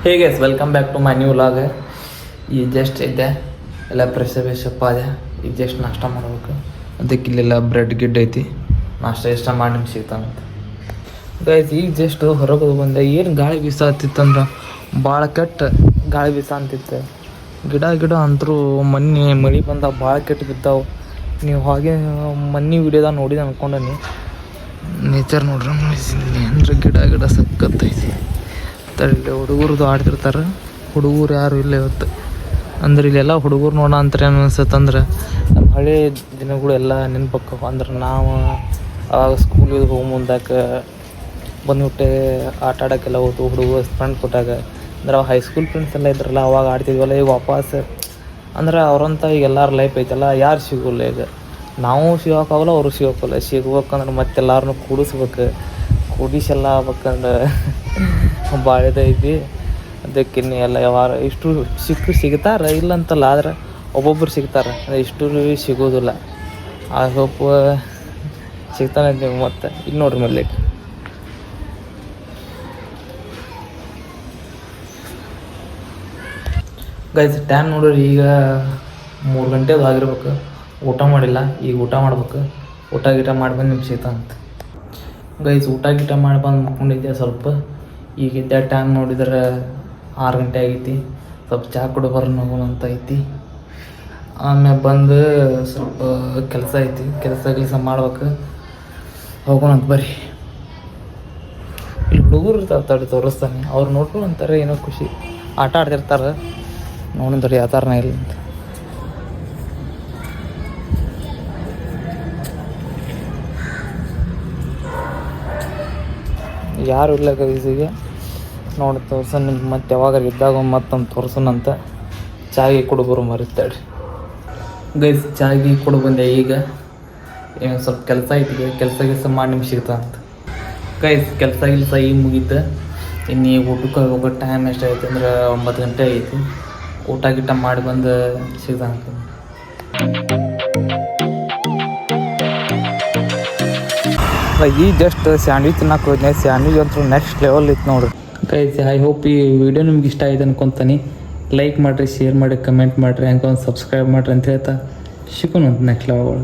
Hey guys welcome back to my new vlog. ಈ just ಇದ್ದೆ ಎಲ್ಲ ಫ್ರೆಶಪ್ ಆದೆ. ಈಗ ಜಸ್ಟ್ ನಾಷ್ಟ ಮಾಡ್ಬೇಕು. ಅದಕ್ಕೆ ಇಲ್ಲೆಲ್ಲ ಬ್ರೆಡ್ ಗಿಡ್ ಐತಿ. ನಾಷ್ಟ ಮಾಡಿ ನಿಮ್ಗೆ ಸಿಗ್ತಾನಂತ ಗೈಸ್. ಈಗ ಜಸ್ಟ್ ಹೊರಗೆ ಬಂದೆ. ಏನು ಗಾಳಿ ಬೀಸಾತಿತ್ತಂದ್ರೆ ಭಾಳ ಕೆಟ್ಟ ಗಾಳಿ ಬೀಸಂತಿತ್ತು. ಗಿಡ ಅಂತರೂ ಮೊನ್ನೆ ಮಳೆ ಬಂದಾಗ ಭಾಳ ಕೆಟ್ಟು ಬಿದ್ದಾವೆ. ನೀವು ಹಾಗೆ ಮೊನ್ನೆ ವಿಡಿಯೋದಾಗ ನೋಡಿದ ಅನ್ಕೊಂಡನಿ. ನೇಚರ್ ನೋಡ್ರಿ ಅಂದ್ರೆ ಗಿಡ ಸಕ್ಕತ್ತೈತಿ. ತಳ್ಳಿ ಹುಡುಗರದು ಆಡ್ತಿರ್ತಾರೆ. ಹುಡುಗರು ಯಾರು ಇಲ್ಲ ಇವತ್ತು. ಅಂದ್ರೆ ಇಲ್ಲೆಲ್ಲ ಹುಡುಗರು ನೋಡೋ ಅಂತಾರೆ ಏನು ಅನ್ಸತ್ತಂದ್ರೆ ನಮ್ಮ ಹಳೆ ದಿನಗಳು ಎಲ್ಲ ನೆನ್ಪಕ್ಕವ. ಅಂದ್ರೆ ನಾವು ಆವಾಗ ಸ್ಕೂಲಿಗೆ ಹೋಗಿ ಮುಂದಾಕ ಬಂದ್ಬಿಟ್ಟೆ ಆಟ ಆಡೋಕ್ಕೆಲ್ಲ ಹೋತು ಹುಡುಗರು ಫ್ರೆಂಡ್ ಕೊಟ್ಟಾಗ. ಅಂದ್ರೆ ಅವಾಗ ಹೈಸ್ಕೂಲ್ ಫ್ರೆಂಡ್ಸ್ ಎಲ್ಲ ಇದ್ರಲ್ಲ ಅವಾಗ ಆಡ್ತಿದ್ವಲ್ಲ. ಈಗ ವಾಪಸ್ ಅಂದ್ರೆ ಅವ್ರಂತ ಈಗ ಎಲ್ಲರ ಲೈಫ್ ಐತಲ್ಲ, ಯಾರು ಸಿಗೋಲ್ಲ. ಈಗ ನಾವು ಸಿಗೋಕ್ಕಾಗಲ್ಲ, ಅವರು ಸಿಗೋಕ್ಕಲ್ಲ. ಸಿಗ್ಬೇಕಂದ್ರೆ ಮತ್ತೆಲ್ಲರನ್ನೂ ಕೂಡಿಸೆಲ್ಲ ಆಗ್ಬೇಕಂದ್ರೆ ಭಾಳ ಇದೈತಿ. ಅದಕ್ಕೆ ಎಲ್ಲ ಯಾವಾರ ಇಷ್ಟು ಸಿಗ್ತಾರೆ ಇಲ್ಲಂತಲ್ಲ, ಆದ್ರೆ ಒಬ್ಬೊಬ್ರು ಸಿಗ್ತಾರೆ. ಇಷ್ಟು ಸಿಗೋದಿಲ್ಲ. ಆ ಹೋಪ್ ಸಿಗ್ತಾನೆ ನೀವು. ಮತ್ತೆ ಇಲ್ಲಿ ನೋಡ್ರಿ ಮೇಲೆ ಗೈಸ್ ಟೈಮ್ ನೋಡ್ರಿ. ಈಗ 3 ಗಂಟೆ ಆಗಿರ್ಬೇಕು. ಊಟ ಮಾಡಿಲ್ಲ, ಈಗ ಊಟ ಮಾಡ್ಬೇಕು. ಊಟ ಮಾಡಿ ಬಂದು ನಿಮ್ಗೆ ಸಿಗ್ತಾನಂತ ಗೈಸ್. ಊಟ ಮಾಡಿ ಬಂದು ಮಕ್ಕೊಂಡಿದ್ದೆ ಸ್ವಲ್ಪ. ಈಗಿದ್ದ ಟೈಮ್ ನೋಡಿದ್ರೆ 6 ಗಂಟೆ ಆಗೈತಿ. ಸ್ವಲ್ಪ ಚಹಾ ಕುಡಿಬರೋಣ ಅಂತ ಐತಿ. ಆಮೇಲೆ ಬಂದು ಸ್ವಲ್ಪ ಕೆಲಸ ಐತಿ. ಕೆಲಸ ಮಾಡ್ಬೇಕು. ಹೋಗೋಣಂತ ಬರ್ರಿ. ಇಲ್ಲಿ ಹುಡುಗರು ಇರ್ತಾರೆ ತೋರಿಸ್ತಾನೆ. ಅವ್ರು ನೋಡ್ಕೊಂಡು ಅಂತಾರೆ ಏನೋ ಖುಷಿ. ಆಟ ಆಡ್ತಿರ್ತಾರೆ. ನೋಡಿದ್ರೆ ಯಾವ ಥರನ ಇಲ್ಲ ಅಂತ. ಯಾರು ಇಲ್ಲ ಗೈಸಿಗೆ ನೋಡಿ ತೋರ್ಸನ್. ನಿಮ್ಗೆ ಮತ್ತೆ ಯಾವಾಗ ಇದ್ದಾಗ ಮತ್ತೊಂದು ತೋರ್ಸೋಣಂತ. ಚಾಗಿ ಕೊಡಬರು ಮರಿತಾಡ್ರಿ ಗೈಸ್. ಚಾಗಿ ಕೊಡು ಬಂದೆ. ಈಗ ಏನು ಸ್ವಲ್ಪ ಕೆಲಸ ಐತಿ. ಕೆಲಸ ಮಾಡಿ ನಿಮ್ಗೆ ಸಿಗ್ತಾನಂತ ಗೈಸ್. ಕೆಲಸ ಈಗ ಮುಗೀತು. ಇನ್ನು ಈಗ ಊಟಕ್ಕೆ ಹೋಗೋ ಟೈಮ್ ಎಷ್ಟಾಯ್ತು ಅಂದ್ರೆ 9 ಗಂಟೆ ಐತಿ. ಊಟ ಮಾಡಿ ಬಂದು ಸಿಗ್ತಾನಂತ. ಈ ಜಸ್ಟ್ ಸ್ಯಾಂಡ್ವಿಚ್ ತಿನ್ನಕ್ಕೆ ಹೋದ್ನೆ. ಸ್ಯಾಂಡ್ವಿಚ್ ಅಂತೂ ನೆಕ್ಸ್ಟ್ ಲೆವೆಲ್ ಇತ್ತು ನೋಡ್ರಿ ಗೈಸ್. ಐ ಹೋಪ್ ಈ ವಿಡಿಯೋ ನಿಮ್ಗೆ ಇಷ್ಟ ಆಯ್ತು ಅನ್ಕೊತೀನಿ. ಲೈಕ್ ಮಾಡಿರಿ, ಶೇರ್ ಮಾಡಿ, ಕಮೆಂಟ್ ಮಾಡಿರಿ, ಹಂಗೆ ಒಂದು ಸಬ್ಸ್ಕ್ರೈಬ್ ಮಾಡಿರಿ ಅಂತ ಹೇಳ್ತಾ ಸಿಗೋಣ ನೆಕ್ಸ್ಟ್ ಲೆವೆಲ್.